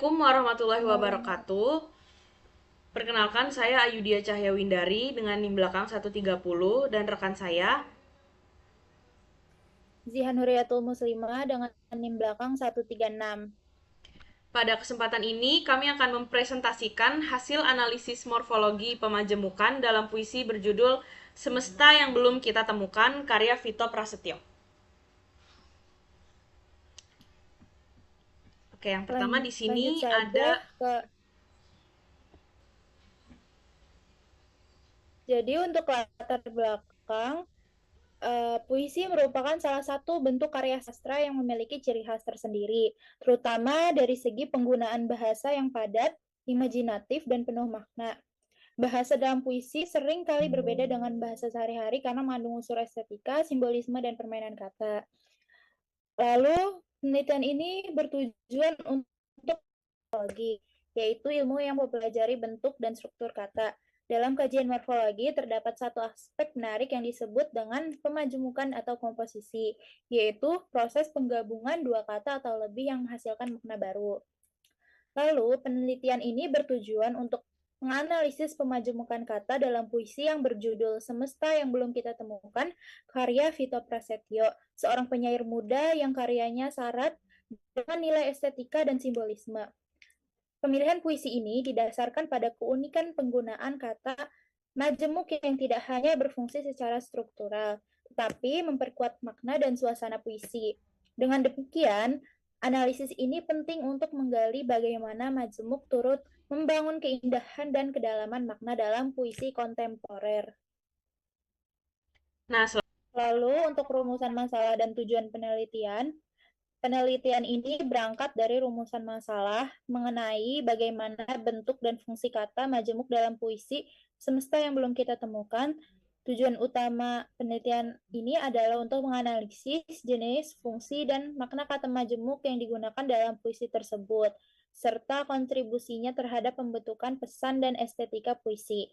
Assalamualaikum warahmatullahi Waalaikumsalam. wabarakatuh. Perkenalkan, saya Ayudhya Cahyawindari dengan NIM belakang 130 dan rekan saya. Zihan Huriyatul Muslimah dengan NIM belakang 136. Pada kesempatan ini, kami akan mempresentasikan hasil analisis morfologi pemajemukan dalam puisi berjudul Semesta yang Belum Kita Temukan, karya Vito Prasetyo. Oke, yang pertama di sini Lanjut saja ada. ke Jadi untuk latar belakang, puisi merupakan salah satu bentuk karya sastra yang memiliki ciri khas tersendiri, terutama dari segi penggunaan bahasa yang padat, imajinatif, dan penuh makna. Bahasa dalam puisi sering kali berbeda dengan bahasa sehari-hari karena mengandung unsur estetika, simbolisme, dan permainan kata. Lalu, penelitian ini bertujuan untuk morfologi, yaitu ilmu yang mempelajari bentuk dan struktur kata. Dalam kajian morfologi, terdapat satu aspek menarik yang disebut dengan pemajemukan atau komposisi, yaitu proses penggabungan dua kata atau lebih yang menghasilkan makna baru. Lalu, penelitian ini bertujuan untuk menganalisis pemajemukan kata dalam puisi yang berjudul Semesta yang Belum Kita Temukan, karya Vito Prasetyo, seorang penyair muda yang karyanya syarat dengan nilai estetika dan simbolisme. Pemilihan puisi ini didasarkan pada keunikan penggunaan kata majemuk yang tidak hanya berfungsi secara struktural, tetapi memperkuat makna dan suasana puisi. Dengan demikian, analisis ini penting untuk menggali bagaimana majemuk turut membangun keindahan dan kedalaman makna dalam puisi kontemporer. Nah, Lalu, untuk rumusan masalah dan tujuan penelitian, penelitian ini berangkat dari rumusan masalah mengenai bagaimana bentuk dan fungsi kata majemuk dalam puisi semesta yang belum kita temukan. Tujuan utama penelitian ini adalah untuk menganalisis jenis, fungsi, dan makna kata majemuk yang digunakan dalam puisi tersebut, serta kontribusinya terhadap pembentukan pesan dan estetika puisi.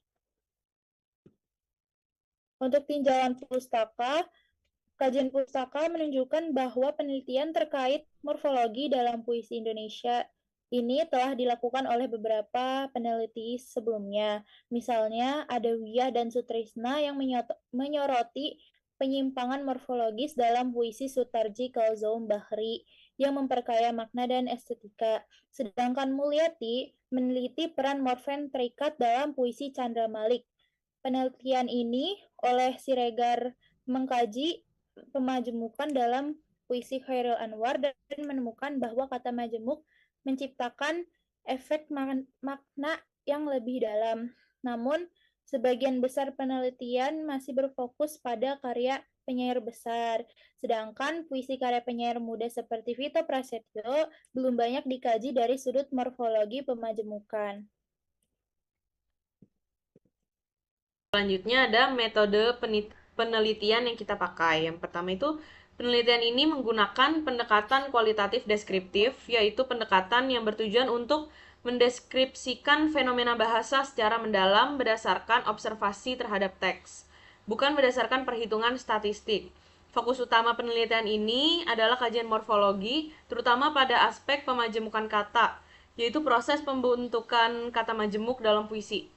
Untuk tinjauan pustaka, kajian pustaka menunjukkan bahwa penelitian terkait morfologi dalam puisi Indonesia ini telah dilakukan oleh beberapa peneliti sebelumnya. Misalnya, ada Wiyah dan Sutrisna yang menyoroti penyimpangan morfologis dalam puisi Sutarji Kalzoum Bahri yang memperkaya makna dan estetika. Sedangkan Mulyati meneliti peran morfen terikat dalam puisi Chandra Malik. Penelitian ini oleh Siregar mengkaji pemajemukan dalam puisi Khairil Anwar dan menemukan bahwa kata majemuk menciptakan efek makna yang lebih dalam. Namun, sebagian besar penelitian masih berfokus pada karya penyair besar, sedangkan puisi karya penyair muda seperti Vito Prasetyo belum banyak dikaji dari sudut morfologi pemajemukan. selanjutnya ada metode penelitian yang kita pakai. Yang pertama itu, penelitian ini menggunakan pendekatan kualitatif deskriptif, yaitu pendekatan yang bertujuan untuk mendeskripsikan fenomena bahasa secara mendalam berdasarkan observasi terhadap teks, bukan berdasarkan perhitungan statistik. Fokus utama penelitian ini adalah kajian morfologi, terutama pada aspek pemajemukan kata, yaitu proses pembentukan kata majemuk dalam puisi.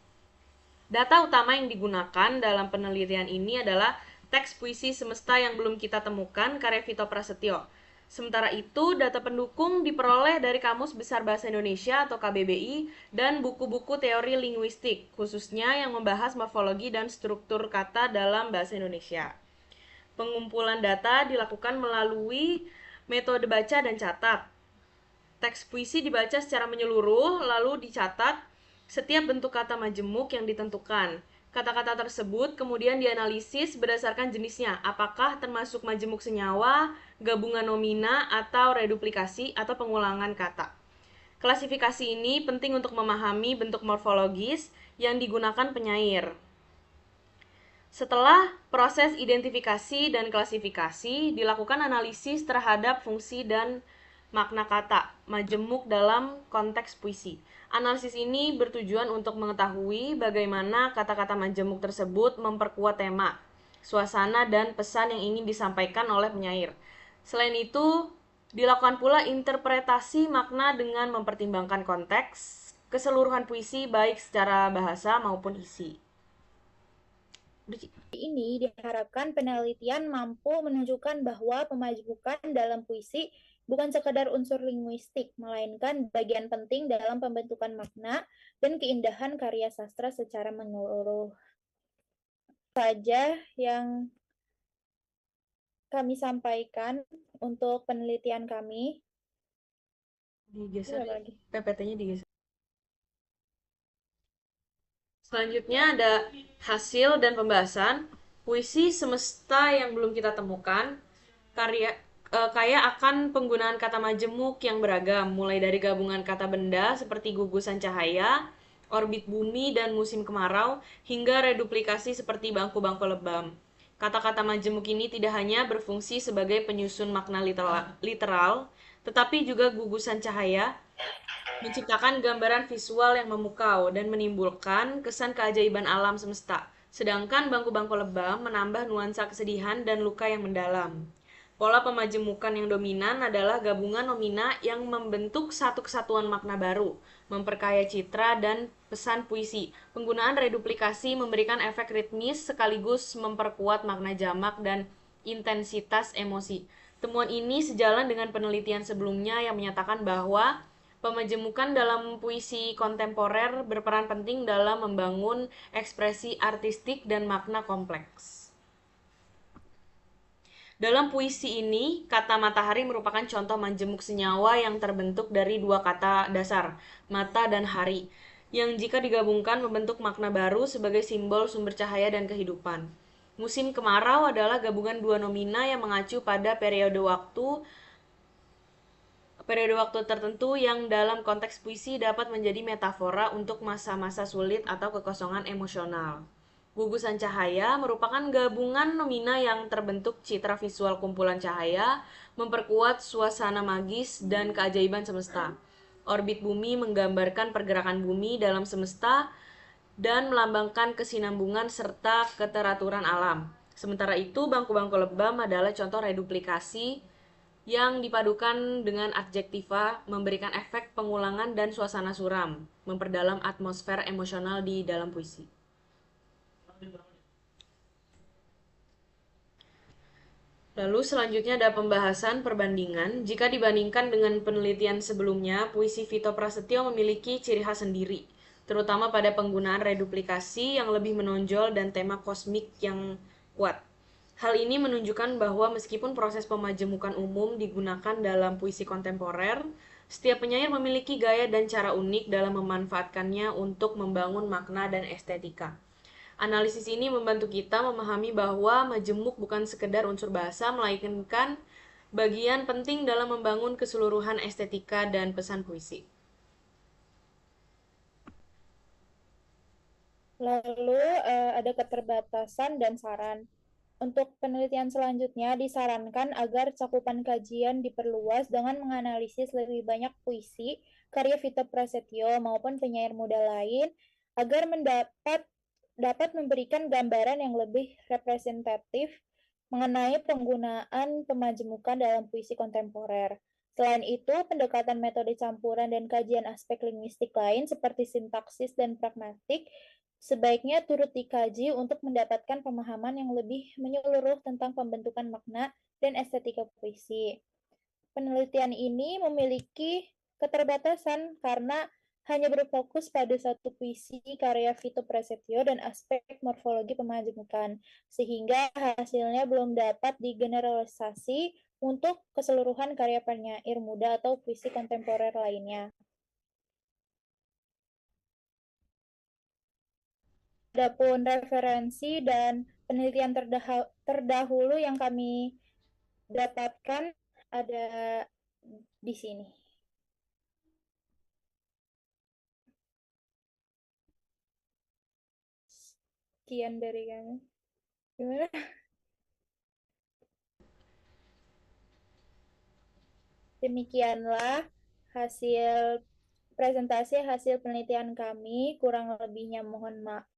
Data utama yang digunakan dalam penelitian ini adalah teks puisi Semesta yang Belum Kita Temukan, karya Vito Prasetyo. Sementara itu, data pendukung diperoleh dari Kamus Besar Bahasa Indonesia atau KBBI dan buku-buku teori linguistik, khususnya yang membahas morfologi dan struktur kata dalam bahasa Indonesia. Pengumpulan data dilakukan melalui metode baca dan catat. Teks puisi dibaca secara menyeluruh, lalu dicatat setiap bentuk kata majemuk yang ditentukan. Kata-kata tersebut kemudian dianalisis berdasarkan jenisnya, apakah termasuk majemuk senyawa, gabungan nomina, atau reduplikasi atau pengulangan kata. Klasifikasi ini penting untuk memahami bentuk morfologis yang digunakan penyair. Setelah proses identifikasi dan klasifikasi, dilakukan analisis terhadap fungsi dan makna kata majemuk dalam konteks puisi. Analisis ini bertujuan untuk mengetahui bagaimana kata-kata majemuk tersebut memperkuat tema, suasana, dan pesan yang ingin disampaikan oleh penyair. Selain itu, Dilakukan pula interpretasi makna dengan mempertimbangkan konteks, keseluruhan puisi baik secara bahasa maupun isi. Ini diharapkan penelitian mampu menunjukkan bahwa pemajemukan dalam puisi bukan sekadar unsur linguistik, melainkan bagian penting dalam pembentukan makna dan keindahan karya sastra secara menyeluruh. Saja yang kami sampaikan untuk penelitian kami. Digeser, Apa lagi? PPT-nya digeser. Selanjutnya ada hasil dan pembahasan. Puisi semesta yang belum kita temukan. Kaya akan penggunaan kata majemuk yang beragam, mulai dari gabungan kata benda seperti gugusan cahaya, orbit bumi, dan musim kemarau, hingga reduplikasi seperti bangku-bangku lebam. Kata-kata majemuk ini tidak hanya berfungsi sebagai penyusun makna literal, tetapi juga gugusan cahaya, menciptakan gambaran visual yang memukau dan menimbulkan kesan keajaiban alam semesta. Sedangkan bangku-bangku lebam menambah nuansa kesedihan dan luka yang mendalam. Pola pemajemukan yang dominan adalah gabungan nomina yang membentuk satu kesatuan makna baru, memperkaya citra dan pesan puisi. Penggunaan reduplikasi memberikan efek ritmis sekaligus memperkuat makna jamak dan intensitas emosi. Temuan ini sejalan dengan penelitian sebelumnya yang menyatakan bahwa pemajemukan dalam puisi kontemporer berperan penting dalam membangun ekspresi artistik dan makna kompleks. Dalam puisi ini, kata matahari merupakan contoh majemuk senyawa yang terbentuk dari dua kata dasar, mata dan hari, yang jika digabungkan membentuk makna baru sebagai simbol sumber cahaya dan kehidupan. Musim kemarau adalah gabungan dua nomina yang mengacu pada periode waktu tertentu yang dalam konteks puisi dapat menjadi metafora untuk masa-masa sulit atau kekosongan emosional. Gugusan cahaya merupakan gabungan nomina yang terbentuk citra visual kumpulan cahaya, memperkuat suasana magis dan keajaiban semesta. Orbit bumi menggambarkan pergerakan bumi dalam semesta dan melambangkan kesinambungan serta keteraturan alam. Sementara itu, bangku-bangku lebam adalah contoh reduplikasi yang dipadukan dengan adjektiva, memberikan efek pengulangan dan suasana suram, memperdalam atmosfer emosional di dalam puisi. Lalu selanjutnya ada pembahasan perbandingan. Jika dibandingkan dengan penelitian sebelumnya, puisi Vito Prasetyo memiliki ciri khas sendiri, terutama pada penggunaan reduplikasi yang lebih menonjol dan tema kosmik yang kuat. Hal ini menunjukkan bahwa meskipun proses pemajemukan umum digunakan dalam puisi kontemporer, setiap penyair memiliki gaya dan cara unik dalam memanfaatkannya untuk membangun makna dan estetika. Analisis ini membantu kita memahami bahwa majemuk bukan sekedar unsur bahasa, melainkan bagian penting dalam membangun keseluruhan estetika dan pesan puisi. Lalu ada keterbatasan dan saran. Untuk penelitian selanjutnya disarankan agar cakupan kajian diperluas dengan menganalisis lebih banyak puisi, karya Vito Prasetyo maupun penyair muda lain agar dapat memberikan gambaran yang lebih representatif mengenai penggunaan pemajemukan dalam puisi kontemporer. Selain itu, pendekatan metode campuran dan kajian aspek linguistik lain seperti sintaksis dan pragmatik sebaiknya turut dikaji untuk mendapatkan pemahaman yang lebih menyeluruh tentang pembentukan makna dan estetika puisi. Penelitian ini memiliki keterbatasan karena hanya berfokus pada satu puisi karya Vito Prasetyo dan aspek morfologi pemajemukan, sehingga hasilnya belum dapat digeneralisasi untuk keseluruhan karya penyair muda atau puisi kontemporer lainnya. Adapun referensi dan penelitian terdahulu yang kami dapatkan ada di sini. Sekian dari kami. Gimana? Demikianlah hasil presentasi hasil penelitian kami. Kurang lebihnya mohon maaf.